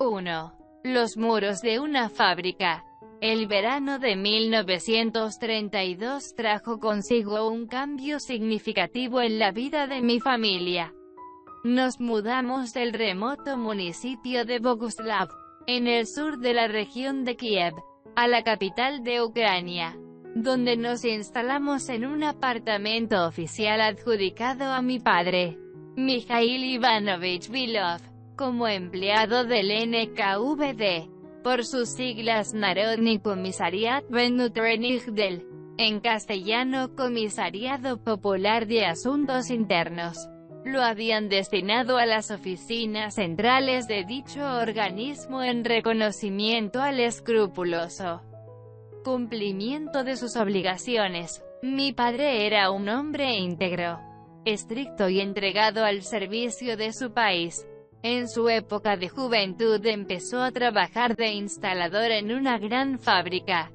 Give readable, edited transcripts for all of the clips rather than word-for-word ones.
1. Los muros de una fábrica. El verano de 1932 trajo consigo un cambio significativo en la vida de mi familia. Nos mudamos del remoto municipio de Boguslav, en el sur de la región de Kiev, a la capital de Ucrania, donde nos instalamos en un apartamento oficial adjudicado a mi padre, Mikhail Ivanovich Vilov, como empleado del NKVD, por sus siglas Narodny Komissariat Внутренних дел, en castellano Comisariado Popular de Asuntos Internos. Lo habían destinado a las oficinas centrales de dicho organismo en reconocimiento al escrupuloso cumplimiento de sus obligaciones. Mi padre era un hombre íntegro, estricto y entregado al servicio de su país. En su época de juventud empezó a trabajar de instalador en una gran fábrica.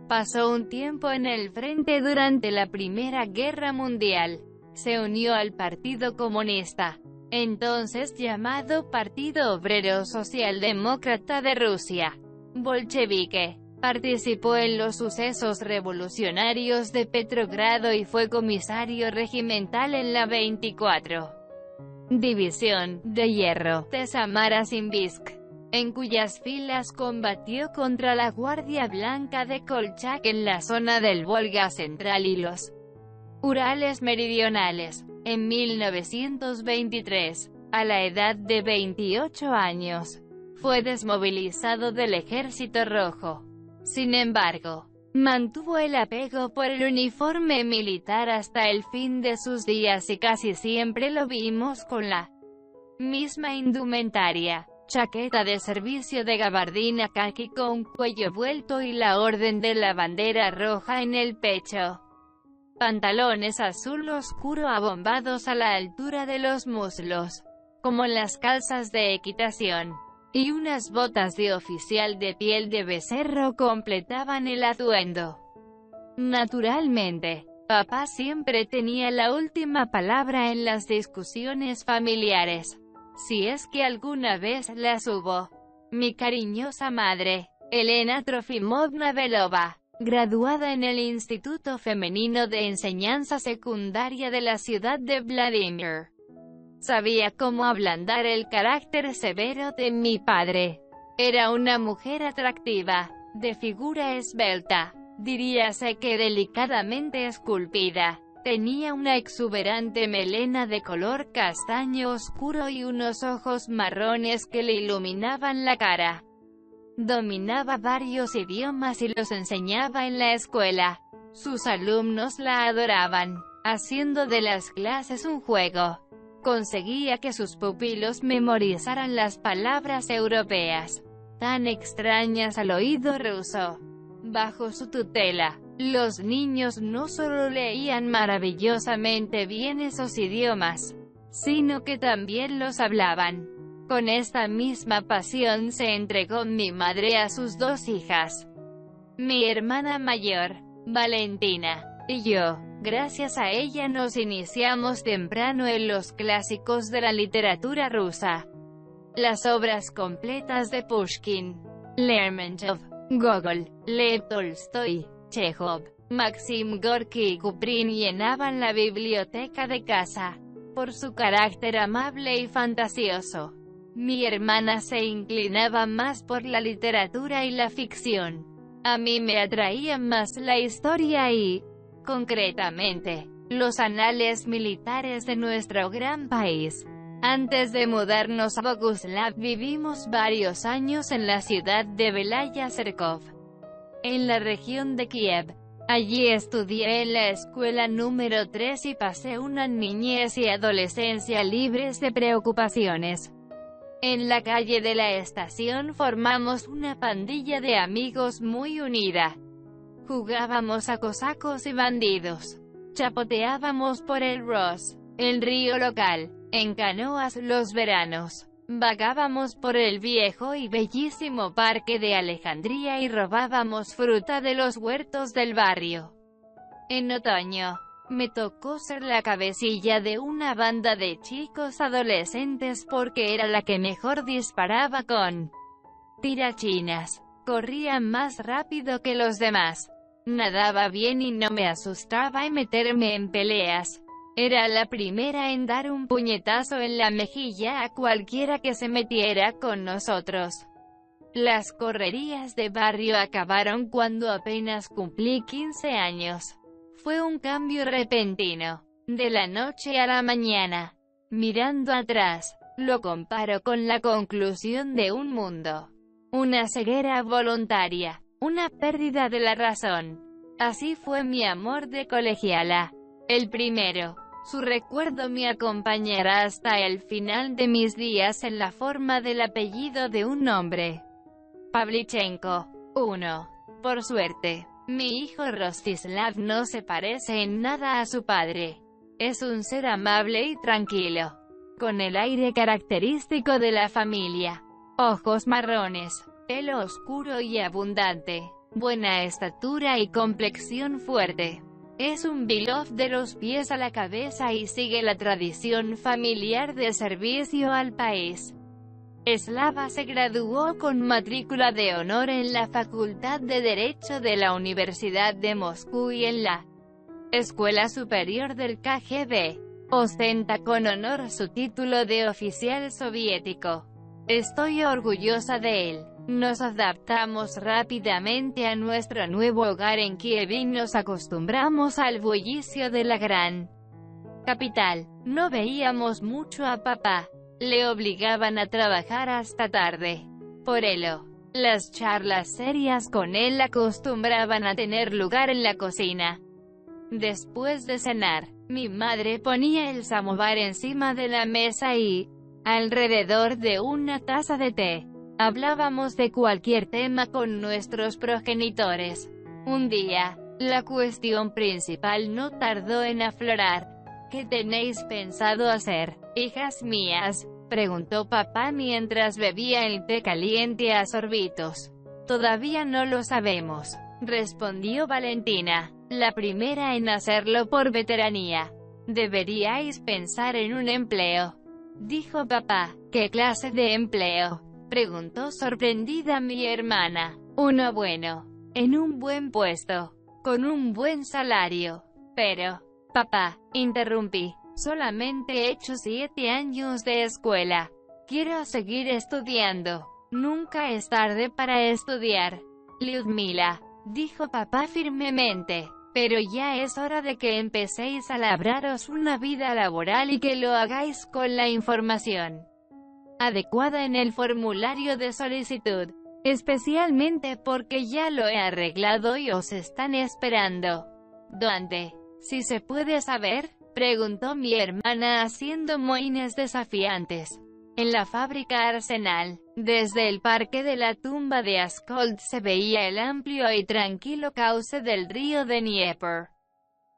Pasó un tiempo en el frente durante la Primera Guerra Mundial. Se unió al Partido Comunista, entonces llamado Partido Obrero Socialdemócrata de Rusia, bolchevique. Participó en los sucesos revolucionarios de Petrogrado y fue comisario regimental en la 24. División de Hierro de Samara-Simbirsk, en cuyas filas combatió contra la Guardia Blanca de Kolchak en la zona del Volga Central y los Urales Meridionales. En 1923, a la edad de 28 años, fue desmovilizado del Ejército Rojo. Sin embargo, mantuvo el apego por el uniforme militar hasta el fin de sus días y casi siempre lo vimos con la misma indumentaria: chaqueta de servicio de gabardina caqui con cuello vuelto y la orden de la bandera roja en el pecho. Pantalones azul oscuro abombados a la altura de los muslos, como las calzas de equitación, y unas botas de oficial de piel de becerro completaban el atuendo. Naturalmente, papá siempre tenía la última palabra en las discusiones familiares, si es que alguna vez las hubo. Mi cariñosa madre, Elena Trofimovna Belova, graduada en el Instituto Femenino de Enseñanza Secundaria de la ciudad de Vladimir, sabía cómo ablandar el carácter severo de mi padre. Era una mujer atractiva, de figura esbelta, diríase que delicadamente esculpida. Tenía una exuberante melena de color castaño oscuro y unos ojos marrones que le iluminaban la cara. Dominaba varios idiomas y los enseñaba en la escuela. Sus alumnos la adoraban, haciendo de las clases un juego. Conseguía que sus pupilos memorizaran las palabras europeas, tan extrañas al oído ruso. Bajo su tutela, los niños no solo leían maravillosamente bien esos idiomas, sino que también los hablaban. Con esta misma pasión se entregó mi madre a sus dos hijas, mi hermana mayor, Valentina, y yo. Gracias a ella nos iniciamos temprano en los clásicos de la literatura rusa. Las obras completas de Pushkin, Lermontov, Gogol, Lev Tolstoy, Chekhov, Maxim Gorki y Kuprin llenaban la biblioteca de casa. Por su carácter amable y fantasioso, mi hermana se inclinaba más por la literatura y la ficción. A mí me atraía más la historia y, concretamente, los anales militares de nuestro gran país. Antes de mudarnos a Boguslav vivimos varios años en la ciudad de Belaya Zerkov, en la región de Kiev. Allí estudié en la escuela número 3 y pasé una niñez y adolescencia libres de preocupaciones. En la calle de la estación formamos una pandilla de amigos muy unida. Jugábamos a cosacos y bandidos. Chapoteábamos por el Ros, el río local, en canoas los veranos. Vagábamos por el viejo y bellísimo parque de Alejandría y robábamos fruta de los huertos del barrio. En otoño, me tocó ser la cabecilla de una banda de chicos adolescentes porque era la que mejor disparaba con tirachinas. Corría más rápido que los demás. Nadaba bien y no me asustaba en meterme en peleas. Era la primera en dar un puñetazo en la mejilla a cualquiera que se metiera con nosotros. Las correrías de barrio acabaron cuando apenas cumplí 15 años. Fue un cambio repentino, de la noche a la mañana. Mirando atrás, lo comparo con la conclusión de un mundo. Una ceguera voluntaria, una pérdida de la razón. Así fue mi amor de colegiala. El primero. Su recuerdo me acompañará hasta el final de mis días en la forma del apellido de un nombre. Pavlichenko. 1. Por suerte, mi hijo Rostislav no se parece en nada a su padre. Es un ser amable y tranquilo, con el aire característico de la familia. Ojos marrones, pelo oscuro y abundante, buena estatura y complexión fuerte. Es un Bilov de los pies a la cabeza y sigue la tradición familiar de servicio al país. Slava se graduó con matrícula de honor en la Facultad de Derecho de la Universidad de Moscú y en la Escuela Superior del KGB. Ostenta con honor su título de oficial soviético. Estoy orgullosa de él. Nos adaptamos rápidamente a nuestro nuevo hogar en Kiev y nos acostumbramos al bullicio de la gran capital. No veíamos mucho a papá. Le obligaban a trabajar hasta tarde. Por ello, las charlas serias con él acostumbraban a tener lugar en la cocina. Después de cenar, mi madre ponía el samovar encima de la mesa y, alrededor de una taza de té, hablábamos de cualquier tema con nuestros progenitores. Un día, la cuestión principal no tardó en aflorar. ¿Qué tenéis pensado hacer, hijas mías?, preguntó papá mientras bebía el té caliente a sorbitos. Todavía no lo sabemos, respondió Valentina, la primera en hacerlo por veteranía. Deberíais pensar en un empleo, dijo papá. ¿Qué clase de empleo?, preguntó sorprendida mi hermana. Uno bueno, en un buen puesto, con un buen salario. Pero, papá, interrumpí, solamente he hecho 7 años de escuela. Quiero seguir estudiando. Nunca es tarde para estudiar. Lyudmila, dijo papá firmemente, pero ya es hora de que empecéis a labraros una vida laboral y que lo hagáis con la información adecuada en el formulario de solicitud, especialmente porque ya lo he arreglado y os están esperando. ¿Dónde? Si se puede saber, preguntó mi hermana haciendo mohines desafiantes. En la fábrica Arsenal. Desde el parque de la tumba de Askold se veía el amplio y tranquilo cauce del río de Dnieper,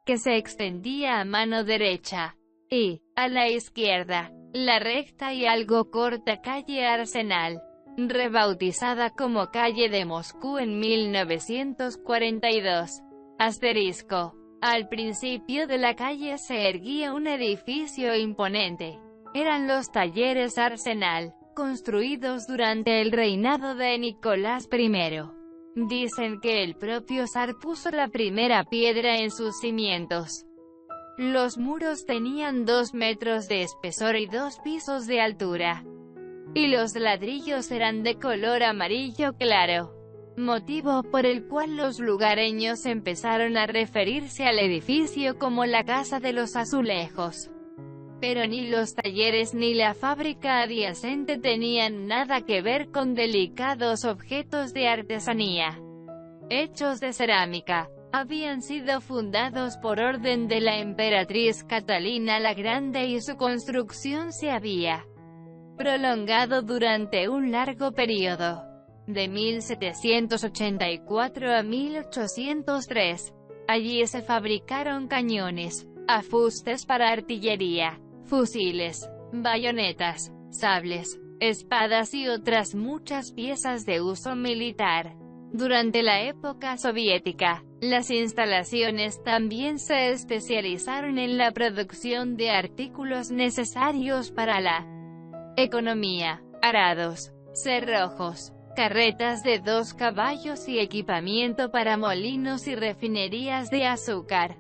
que se extendía a mano derecha, y, a la izquierda, la recta y algo corta calle Arsenal, rebautizada como calle de Moscú en 1942. Asterisco. Al principio de la calle se erguía un edificio imponente. Eran los talleres Arsenal, construidos durante el reinado de Nicolás I. Dicen que el propio zar puso la primera piedra en sus cimientos. Los muros tenían 2 metros de espesor y 2 pisos de altura. Y los ladrillos eran de color amarillo claro, motivo por el cual los lugareños empezaron a referirse al edificio como la Casa de los Azulejos. Pero ni los talleres ni la fábrica adyacente tenían nada que ver con delicados objetos de artesanía hechos de cerámica. Habían sido fundados por orden de la emperatriz Catalina la Grande y su construcción se había prolongado durante un largo periodo, de 1784 a 1803. Allí se fabricaron cañones, afustes para artillería, fusiles, bayonetas, sables, espadas y otras muchas piezas de uso militar. Durante la época soviética, las instalaciones también se especializaron en la producción de artículos necesarios para la economía: arados, cerrojos, carretas de 2 caballos y equipamiento para molinos y refinerías de azúcar.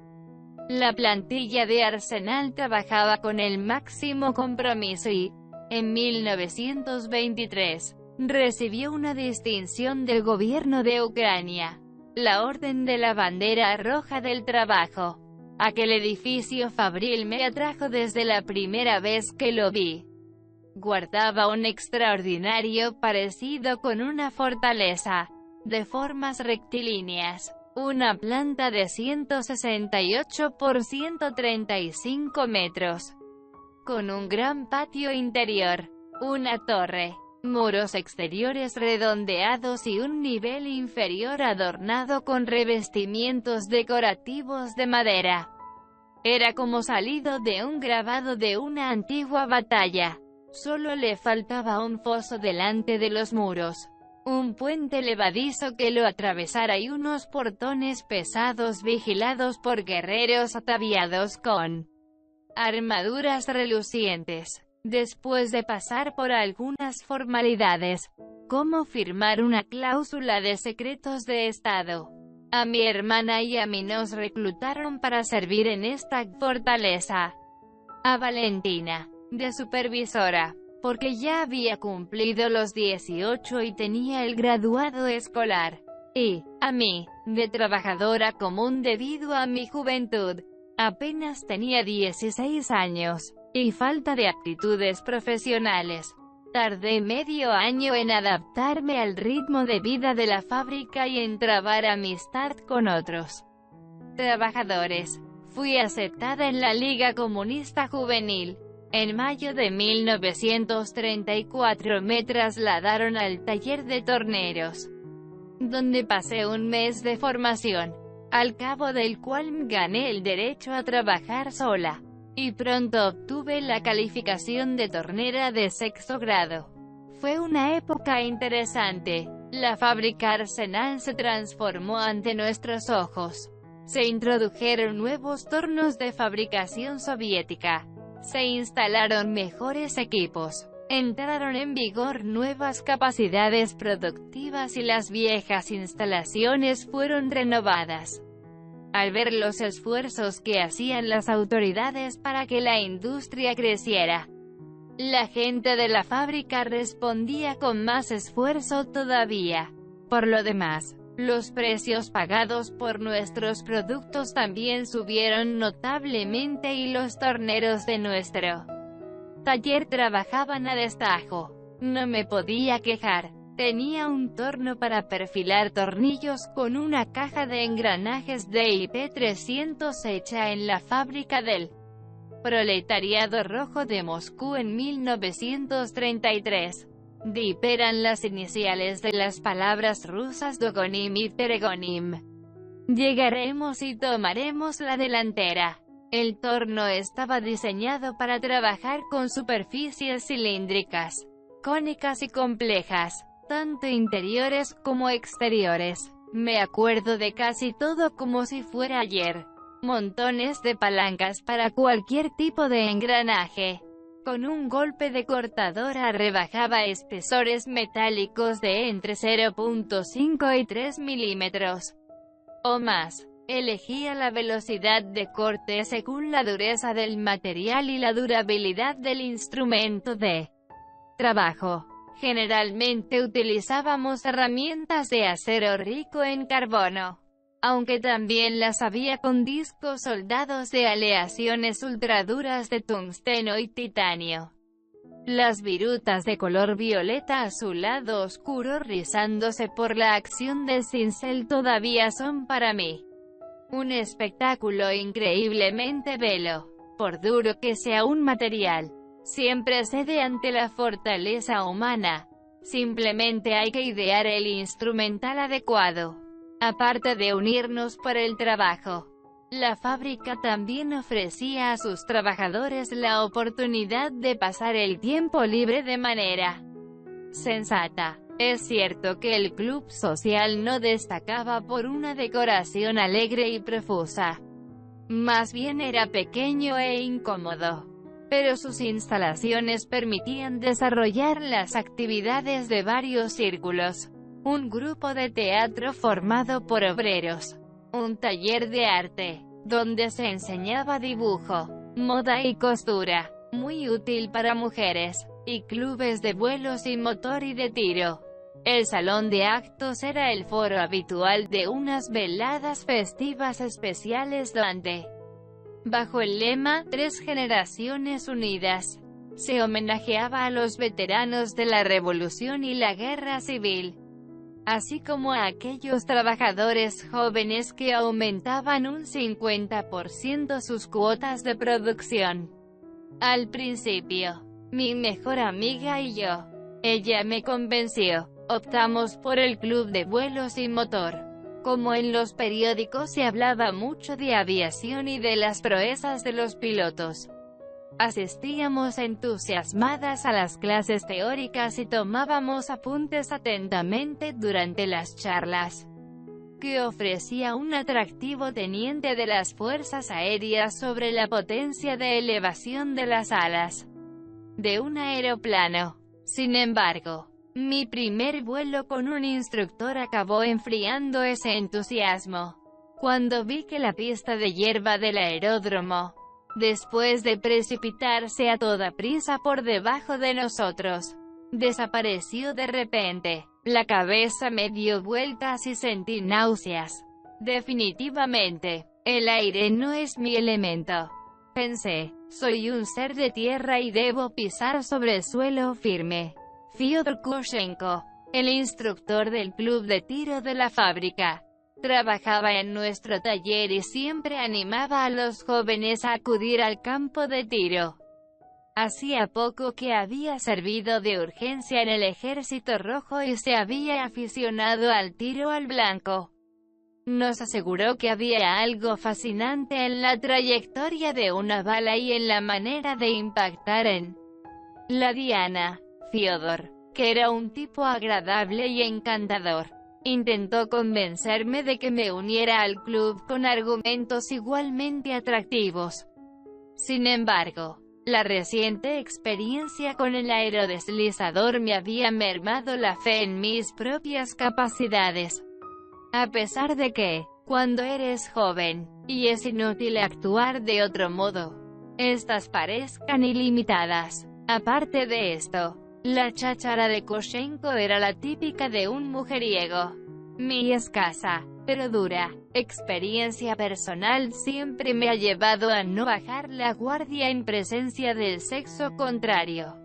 La plantilla de Arsenal trabajaba con el máximo compromiso y, en 1923, recibió una distinción del gobierno de Ucrania, la Orden de la Bandera Roja del Trabajo. Aquel edificio fabril me atrajo desde la primera vez que lo vi. Guardaba un extraordinario parecido con una fortaleza, de formas rectilíneas, una planta de 168 por 135 metros, con un gran patio interior, una torre, muros exteriores redondeados y un nivel inferior adornado con revestimientos decorativos de madera. Era como salido de un grabado de una antigua batalla. Solo le faltaba un foso delante de los muros, un puente levadizo que lo atravesara y unos portones pesados vigilados por guerreros ataviados con armaduras relucientes. Después de pasar por algunas formalidades, como firmar una cláusula de secretos de Estado, a mi hermana y a mí nos reclutaron para servir en esta fortaleza. A Valentina, de supervisora, porque ya había cumplido los 18 y tenía el graduado escolar, y, a mí, de trabajadora común debido a mi juventud. Apenas tenía 16 años, y falta de aptitudes profesionales. Tardé medio año en adaptarme al ritmo de vida de la fábrica y en trabar amistad con otros trabajadores. Fui aceptada en la Liga Comunista Juvenil. En mayo de 1934 me trasladaron al taller de torneros, donde pasé un mes de formación, al cabo del cual gané el derecho a trabajar sola, y pronto obtuve la calificación de tornera de 6º grado. Fue una época interesante. La fábrica Arsenal se transformó ante nuestros ojos. Se introdujeron nuevos tornos de fabricación soviética. Se instalaron mejores equipos, entraron en vigor nuevas capacidades productivas y las viejas instalaciones fueron renovadas. Al ver los esfuerzos que hacían las autoridades para que la industria creciera, la gente de la fábrica respondía con más esfuerzo todavía. Por lo demás, los precios pagados por nuestros productos también subieron notablemente y los torneros de nuestro taller trabajaban a destajo. No me podía quejar. Tenía un torno para perfilar tornillos con una caja de engranajes de IP300 hecha en la fábrica del Proletariado Rojo de Moscú en 1933. DIP eran las iniciales de las palabras rusas Dogonim y Teregonim. Llegaremos y tomaremos la delantera. El torno estaba diseñado para trabajar con superficies cilíndricas, cónicas y complejas, tanto interiores como exteriores. Me acuerdo de casi todo como si fuera ayer. Montones de palancas para cualquier tipo de engranaje. Con un golpe de cortadora rebajaba espesores metálicos de entre 0.5 y 3 milímetros o más. Elegía la velocidad de corte según la dureza del material y la durabilidad del instrumento de trabajo. Generalmente utilizábamos herramientas de acero rico en carbono, aunque también las había con discos soldados de aleaciones ultraduras de tungsteno y titanio. Las virutas de color violeta azulado oscuro rizándose por la acción del cincel todavía son para mí un espectáculo increíblemente bello. Por duro que sea un material, siempre cede ante la fortaleza humana. Simplemente hay que idear el instrumental adecuado. Aparte de unirnos para el trabajo, la fábrica también ofrecía a sus trabajadores la oportunidad de pasar el tiempo libre de manera sensata. Es cierto que el club social no destacaba por una decoración alegre y profusa. Más bien era pequeño e incómodo. pero sus instalaciones permitían desarrollar las actividades de varios círculos, un grupo de teatro formado por obreros, un taller de arte, donde se enseñaba dibujo, moda y costura, muy útil para mujeres, y clubes de vuelo sin motor y de tiro. El salón de actos era el foro habitual de unas veladas festivas especiales donde, bajo el lema «Tres generaciones unidas», se homenajeaba a los veteranos de la Revolución y la Guerra Civil, así como a aquellos trabajadores jóvenes que aumentaban un 50% sus cuotas de producción. Al principio, mi mejor amiga y yo, ella me convenció, optamos por el club de vuelo sin motor. Como en los periódicos se hablaba mucho de aviación y de las proezas de los pilotos, asistíamos entusiasmadas a las clases teóricas y tomábamos apuntes atentamente durante las charlas que ofrecía un atractivo teniente de las fuerzas aéreas sobre la potencia de elevación de las alas de un aeroplano. Sin embargo, mi primer vuelo con un instructor acabó enfriando ese entusiasmo, cuando vi que la pista de hierba del aeródromo, después de precipitarse a toda prisa por debajo de nosotros, desapareció de repente. La cabeza me dio vueltas y sentí náuseas. Definitivamente, el aire no es mi elemento. Pensé, soy un ser de tierra y debo pisar sobre suelo firme. Fyodor Kushenko, el instructor del club de tiro de la fábrica, trabajaba en nuestro taller y siempre animaba a los jóvenes a acudir al campo de tiro. Hacía poco que había servido de urgencia en el Ejército Rojo y se había aficionado al tiro al blanco. Nos aseguró que había algo fascinante en la trayectoria de una bala y en la manera de impactar en la diana. Fyodor, que era un tipo agradable y encantador, intentó convencerme de que me uniera al club con argumentos igualmente atractivos. Sin embargo, la reciente experiencia con el aerodeslizador me había mermado la fe en mis propias capacidades. A pesar de que, cuando eres joven, y es inútil actuar de otro modo, estas parezcan ilimitadas. Aparte de esto, la cháchara de Kushenko era la típica de un mujeriego. Mi escasa, pero dura, experiencia personal siempre me ha llevado a no bajar la guardia en presencia del sexo contrario.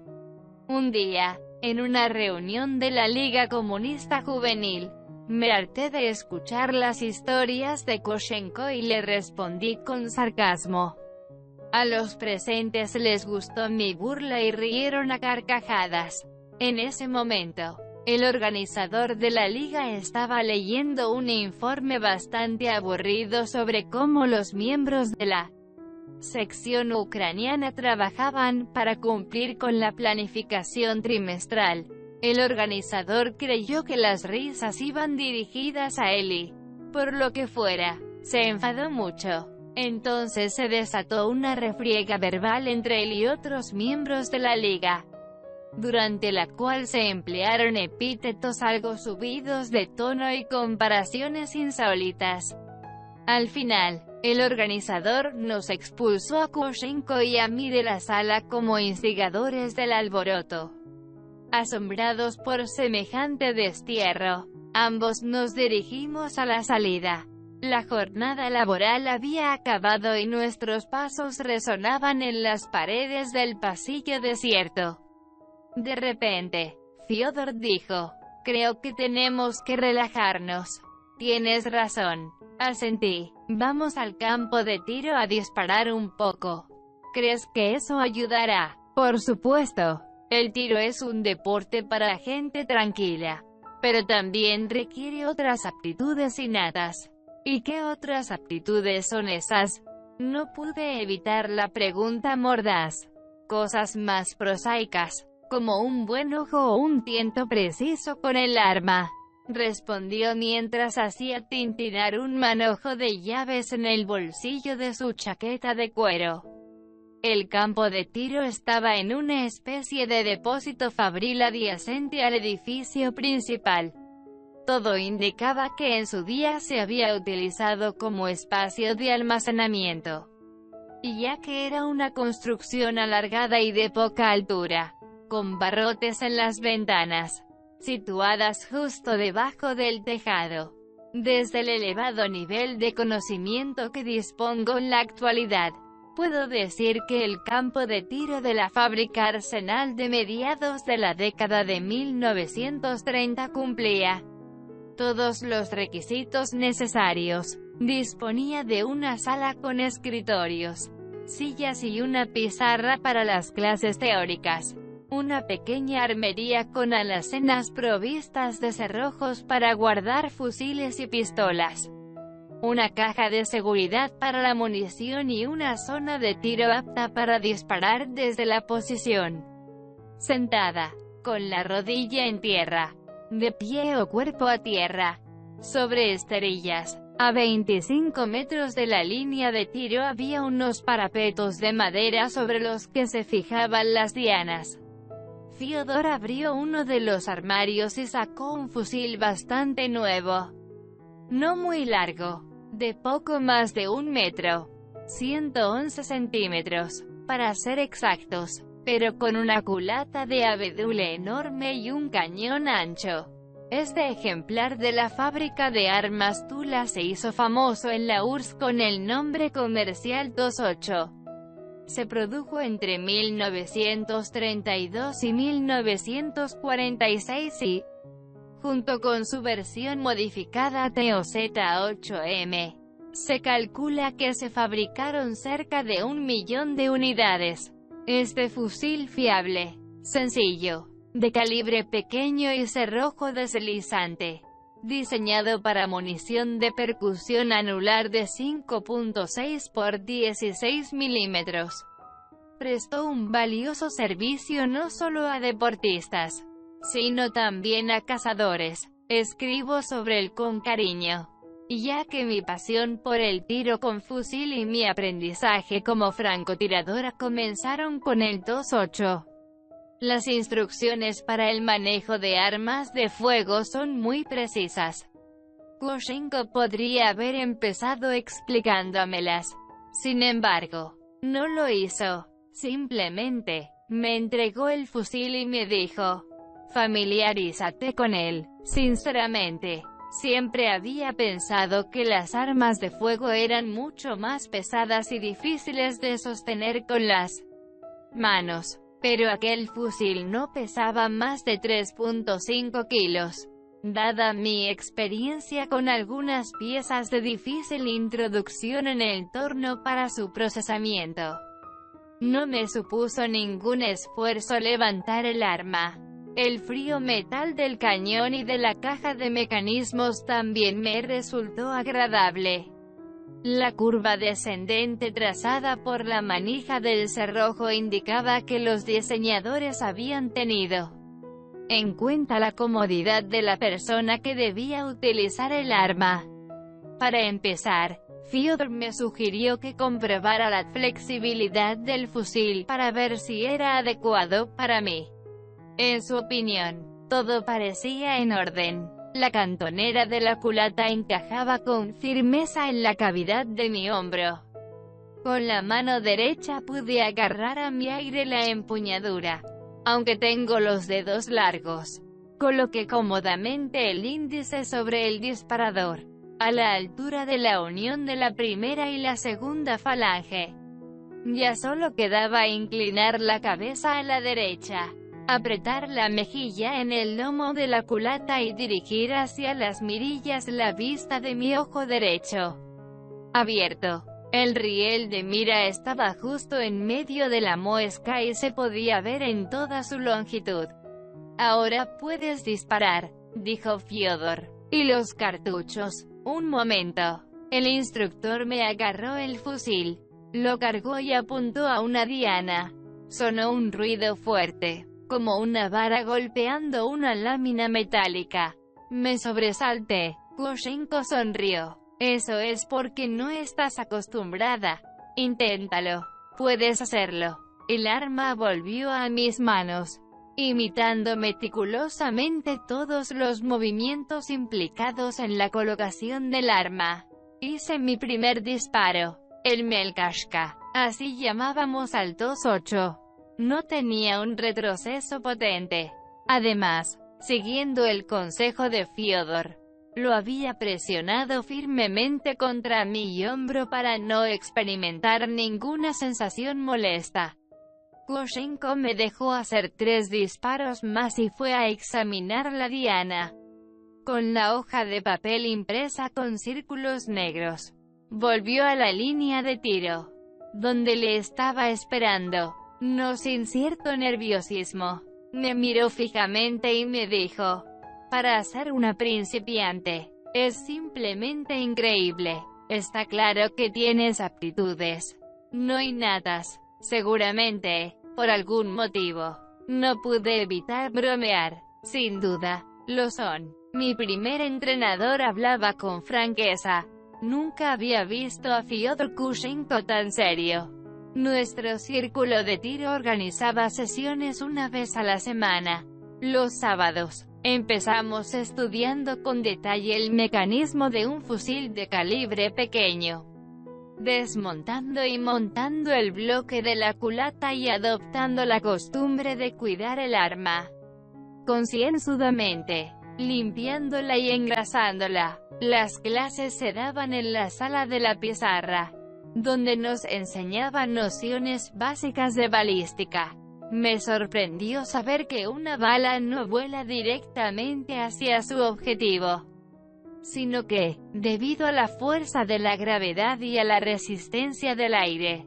Un día, en una reunión de la Liga Comunista Juvenil, me harté de escuchar las historias de Kushenko y le respondí con sarcasmo. A los presentes les gustó mi burla y rieron a carcajadas. En ese momento, el organizador de la liga estaba leyendo un informe bastante aburrido sobre cómo los miembros de la sección ucraniana trabajaban para cumplir con la planificación trimestral. El organizador creyó que las risas iban dirigidas a él y, por lo que fuera, se enfadó mucho. Entonces se desató una refriega verbal entre él y otros miembros de la liga, durante la cual se emplearon epítetos algo subidos de tono y comparaciones insólitas. Al final, el organizador nos expulsó a Kushenko y a mí de la sala como instigadores del alboroto. Asombrados por semejante destierro, ambos nos dirigimos a la salida. La jornada laboral había acabado y nuestros pasos resonaban en las paredes del pasillo desierto. De repente, Fyodor dijo, «Creo que tenemos que relajarnos». «Tienes razón», asentí. «Vamos al campo de tiro a disparar un poco». «¿Crees que eso ayudará?» «Por supuesto. El tiro es un deporte para gente tranquila, pero también requiere otras aptitudes innatas». «¿Y qué otras aptitudes son esas?» No pude evitar la pregunta mordaz. «Cosas más prosaicas, como un buen ojo o un tiento preciso con el arma», respondió mientras hacía tintinar un manojo de llaves en el bolsillo de su chaqueta de cuero. El campo de tiro estaba en una especie de depósito fabril adyacente al edificio principal. Todo indicaba que en su día se había utilizado como espacio de almacenamiento, y ya que era una construcción alargada y de poca altura, con barrotes en las ventanas, situadas justo debajo del tejado. Desde el elevado nivel de conocimiento que dispongo en la actualidad, puedo decir que el campo de tiro de la fábrica Arsenal de mediados de la década de 1930 cumplía todos los requisitos necesarios. Disponía de una sala con escritorios, sillas y una pizarra para las clases teóricas, una pequeña armería con alacenas provistas de cerrojos para guardar fusiles y pistolas, una caja de seguridad para la munición y una zona de tiro apta para disparar desde la posición sentada, con la rodilla en tierra, de pie o cuerpo a tierra, sobre esterillas. A 25 metros de la línea de tiro había unos parapetos de madera sobre los que se fijaban las dianas. Fyodor abrió uno de los armarios y sacó un fusil bastante nuevo, no muy largo, de poco más de 1 metro, 111 centímetros, para ser exactos, pero con una culata de abedul enorme y un cañón ancho. Este ejemplar de la fábrica de armas Tula se hizo famoso en la URSS con el nombre comercial 28. Se produjo entre 1932 y 1946 y, junto con su versión modificada TOZ-8M, se calcula que se fabricaron cerca de 1 millón de unidades. Este fusil fiable, sencillo, de calibre pequeño y cerrojo deslizante, diseñado para munición de percusión anular de 5.6 por 16 milímetros, prestó un valioso servicio no solo a deportistas, sino también a cazadores. Escribo sobre él con cariño, ya que mi pasión por el tiro con fusil y mi aprendizaje como francotiradora comenzaron con el 28. Las instrucciones para el manejo de armas de fuego son muy precisas. Koshenko podría haber empezado explicándomelas. Sin embargo, no lo hizo. Simplemente, me entregó el fusil y me dijo: familiarízate con él. Sinceramente, siempre había pensado que las armas de fuego eran mucho más pesadas y difíciles de sostener con las manos. Pero aquel fusil no pesaba más de 3.5 kilos. Dada mi experiencia con algunas piezas de difícil introducción en el torno para su procesamiento, no me supuso ningún esfuerzo levantar el arma. El frío metal del cañón y de la caja de mecanismos también me resultó agradable. La curva descendente trazada por la manija del cerrojo indicaba que los diseñadores habían tenido en cuenta la comodidad de la persona que debía utilizar el arma. Para empezar, Fyodor me sugirió que comprobara la flexibilidad del fusil para ver si era adecuado para mí. En su opinión, todo parecía en orden. La cantonera de la culata encajaba con firmeza en la cavidad de mi hombro. Con la mano derecha pude agarrar a mi aire la empuñadura. Aunque tengo los dedos largos, coloqué cómodamente el índice sobre el disparador, a la altura de la unión de la primera y la segunda falange. Ya solo quedaba inclinar la cabeza a la derecha, apretar la mejilla en el lomo de la culata y dirigir hacia las mirillas la vista de mi ojo derecho abierto. El riel de mira estaba justo en medio de la muesca y se podía ver en toda su longitud. Ahora puedes disparar, dijo Fyodor. ¿Y los cartuchos? Un momento. El instructor me agarró el fusil, lo cargó y apuntó a una diana. Sonó un ruido fuerte, como una vara golpeando una lámina metálica. Me sobresalté. Koshenko sonrió. Eso es porque no estás acostumbrada. Inténtalo. Puedes hacerlo. El arma volvió a mis manos, imitando meticulosamente todos los movimientos implicados en la colocación del arma. Hice mi primer disparo. El Melkashka, así llamábamos al TOS-8. No tenía un retroceso potente. Además, siguiendo el consejo de Fyodor, lo había presionado firmemente contra mi hombro para no experimentar ninguna sensación molesta. Klushenko me dejó hacer 3 disparos más y fue a examinar la diana con la hoja de papel impresa con círculos negros. Volvió a la línea de tiro, donde le estaba esperando, no sin cierto nerviosismo. Me miró fijamente y me dijo: para ser una principiante, es simplemente increíble. Está claro que tienes aptitudes no innatas, seguramente, por algún motivo. No pude evitar bromear. Sin duda, lo son. Mi primer entrenador hablaba con franqueza. Nunca había visto a Fyodor Klushenko tan serio. Nuestro círculo de tiro organizaba sesiones una vez a la semana. Los sábados, empezamos estudiando con detalle el mecanismo de un fusil de calibre pequeño, desmontando y montando el bloque de la culata y adoptando la costumbre de cuidar el arma concienzudamente, limpiándola y engrasándola. Las clases se daban en la sala de la pizarra, donde nos enseñaban nociones básicas de balística. Me sorprendió saber que una bala no vuela directamente hacia su objetivo, sino que, debido a la fuerza de la gravedad y a la resistencia del aire,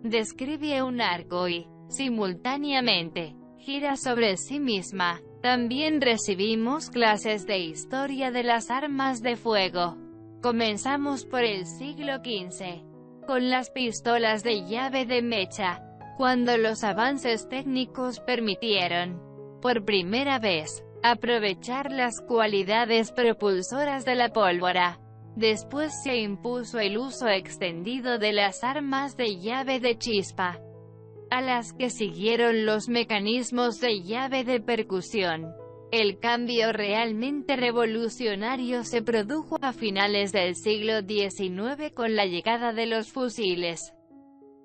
describe un arco y, simultáneamente, gira sobre sí misma. También recibimos clases de historia de las armas de fuego. Comenzamos por el siglo XV, con las pistolas de llave de mecha, cuando los avances técnicos permitieron, por primera vez, aprovechar las cualidades propulsoras de la pólvora. Después se impuso el uso extendido de las armas de llave de chispa, a las que siguieron los mecanismos de llave de percusión. El cambio realmente revolucionario se produjo a finales del siglo XIX con la llegada de los fusiles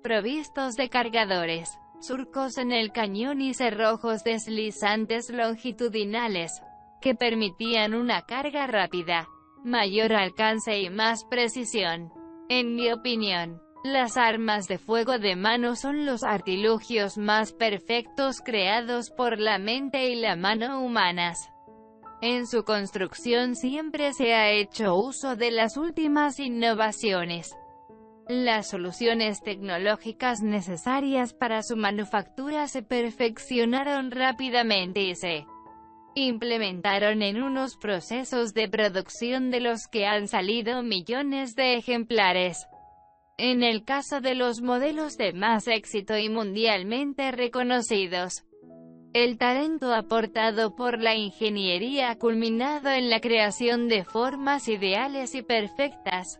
provistos de cargadores, surcos en el cañón y cerrojos deslizantes longitudinales, que permitían una carga rápida, mayor alcance y más precisión. En mi opinión, las armas de fuego de mano son los artilugios más perfectos creados por la mente y la mano humanas. En su construcción siempre se ha hecho uso de las últimas innovaciones. Las soluciones tecnológicas necesarias para su manufactura se perfeccionaron rápidamente y se implementaron en unos procesos de producción de los que han salido millones de ejemplares. En el caso de los modelos de más éxito y mundialmente reconocidos, el talento aportado por la ingeniería ha culminado en la creación de formas ideales y perfectas.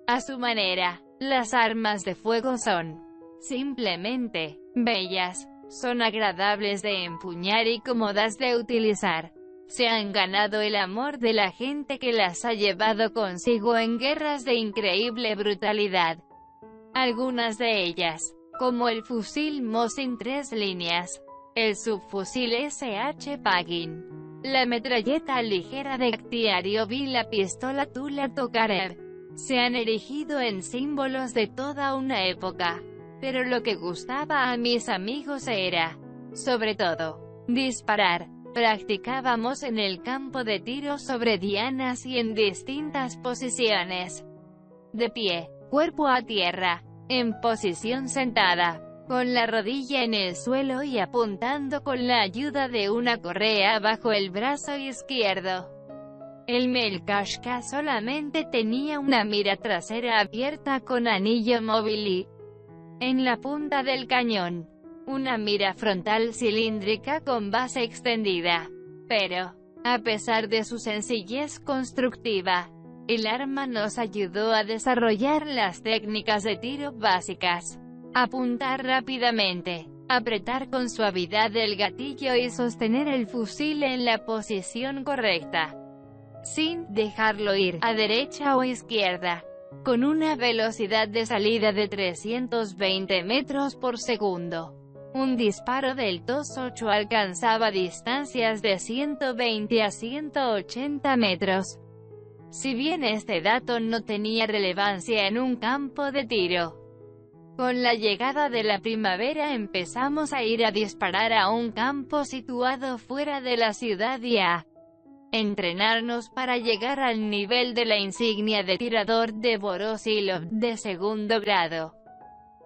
A su manera, las armas de fuego son simplemente bellas, son agradables de empuñar y cómodas de utilizar. Se han ganado el amor de la gente que las ha llevado consigo en guerras de increíble brutalidad. Algunas de ellas, como el fusil Mosin 3 líneas, el subfusil SH Pagin, la metralleta ligera de Bakhtiariov y la pistola Tula Tokarev, se han erigido en símbolos de toda una época. Pero lo que gustaba a mis amigos era, sobre todo, disparar. Practicábamos en el campo de tiro sobre dianas y en distintas posiciones. De pie, cuerpo a tierra, en posición sentada, con la rodilla en el suelo y apuntando con la ayuda de una correa bajo el brazo izquierdo. El Melkashka solamente tenía una mira trasera abierta con anillo móvil y, en la punta del cañón, una mira frontal cilíndrica con base extendida. Pero, a pesar de su sencillez constructiva, el arma nos ayudó a desarrollar las técnicas de tiro básicas. Apuntar rápidamente, apretar con suavidad el gatillo y sostener el fusil en la posición correcta, sin dejarlo ir a derecha o izquierda, con una velocidad de salida de 320 metros por segundo. Un disparo del TOS-8 alcanzaba distancias de 120 a 180 metros. Si bien este dato no tenía relevancia en un campo de tiro, con la llegada de la primavera empezamos a ir a disparar a un campo situado fuera de la ciudad y a entrenarnos para llegar al nivel de la insignia de tirador de Voroshilov de segundo grado.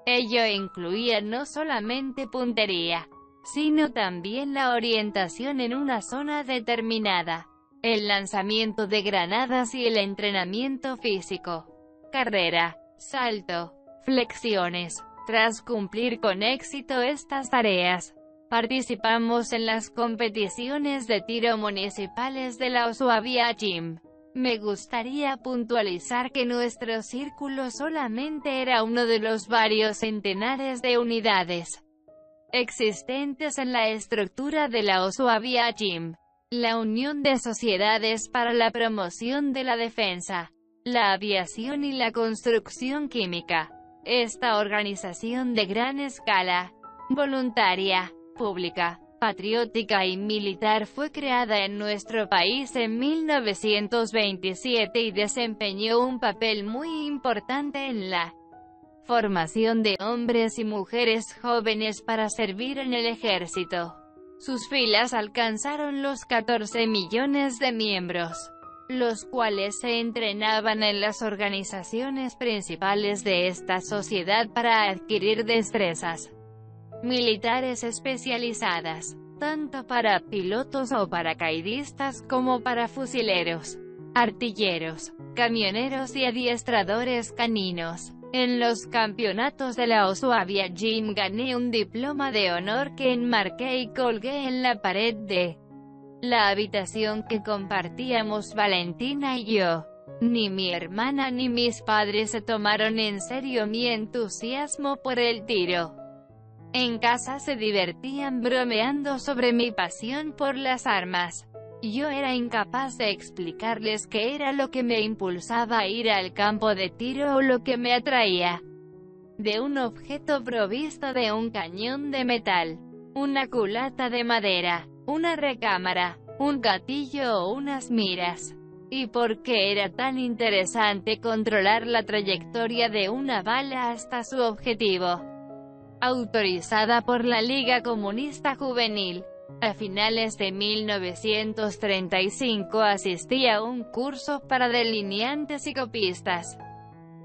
Ello incluía no solamente puntería, sino también la orientación en una zona determinada, el lanzamiento de granadas y el entrenamiento físico, carrera, salto, flexiones. Tras cumplir con éxito estas tareas, participamos en las competiciones de tiro municipales de la Ossuavia Gym. Me gustaría puntualizar que nuestro círculo solamente era uno de los varios centenares de unidades existentes en la estructura de la Ossuavia Gym, la Unión de Sociedades para la Promoción de la Defensa, la Aviación y la Construcción Química. Esta organización de gran escala, voluntaria, pública, patriótica y militar fue creada en nuestro país en 1927 y desempeñó un papel muy importante en la formación de hombres y mujeres jóvenes para servir en el ejército. Sus filas alcanzaron los 14 millones de miembros, los cuales se entrenaban en las organizaciones principales de esta sociedad para adquirir destrezas militares especializadas, tanto para pilotos o paracaidistas como para fusileros, artilleros, camioneros y adiestradores caninos. En los campeonatos de la Ossuavia Gym gané un diploma de honor que enmarqué y colgué en la pared de la habitación que compartíamos Valentina y yo. Ni mi hermana ni mis padres se tomaron en serio mi entusiasmo por el tiro. En casa se divertían bromeando sobre mi pasión por las armas. Yo era incapaz de explicarles qué era lo que me impulsaba a ir al campo de tiro o lo que me atraía de un objeto provisto de un cañón de metal, una culata de madera, una recámara, un gatillo o unas miras. Y por qué era tan interesante controlar la trayectoria de una bala hasta su objetivo. Autorizada por la Liga Comunista Juvenil, a finales de 1935 asistí a un curso para delineantes y copistas,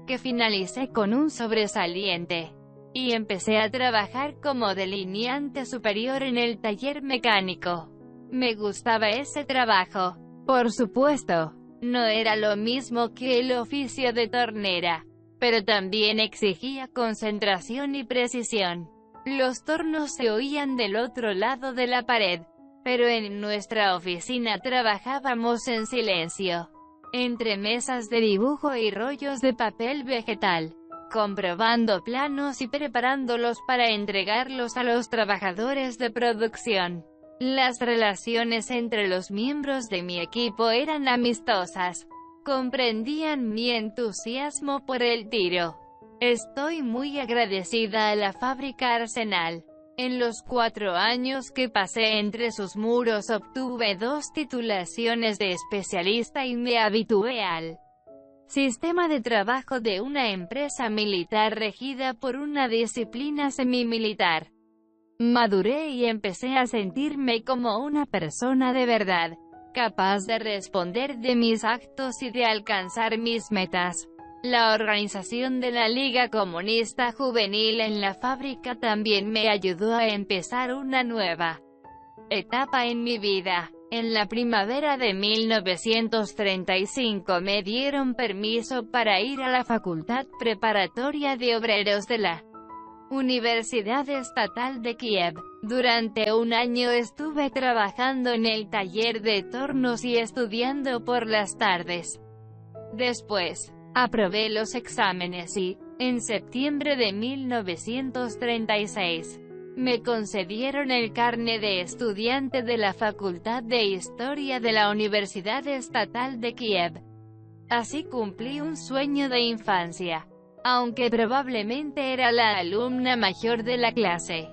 que finalicé con un sobresaliente, y empecé a trabajar como delineante superior en el taller mecánico. Me gustaba ese trabajo. Por supuesto, no era lo mismo que el oficio de tornera, pero también exigía concentración y precisión. Los tornos se oían del otro lado de la pared, pero en nuestra oficina trabajábamos en silencio, entre mesas de dibujo y rollos de papel vegetal, comprobando planos y preparándolos para entregarlos a los trabajadores de producción. Las relaciones entre los miembros de mi equipo eran amistosas. Comprendían mi entusiasmo por el tiro. Estoy muy agradecida a la fábrica Arsenal. En los 4 años que pasé entre sus muros obtuve 2 titulaciones de especialista y me habitué al sistema de trabajo de una empresa militar regida por una disciplina semimilitar. Maduré y empecé a sentirme como una persona de verdad, capaz de responder de mis actos y de alcanzar mis metas. La organización de la Liga Comunista Juvenil en la fábrica también me ayudó a empezar una nueva etapa en mi vida. En la primavera de 1935 me dieron permiso para ir a la Facultad Preparatoria de Obreros de la Universidad Estatal de Kiev. Durante un año estuve trabajando en el taller de tornos y estudiando por las tardes. Después, Aprobé los exámenes y, en septiembre de 1936, me concedieron el carné de estudiante de la Facultad de Historia de la Universidad Estatal de Kiev. Así cumplí un sueño de infancia, aunque probablemente era la alumna mayor de la clase.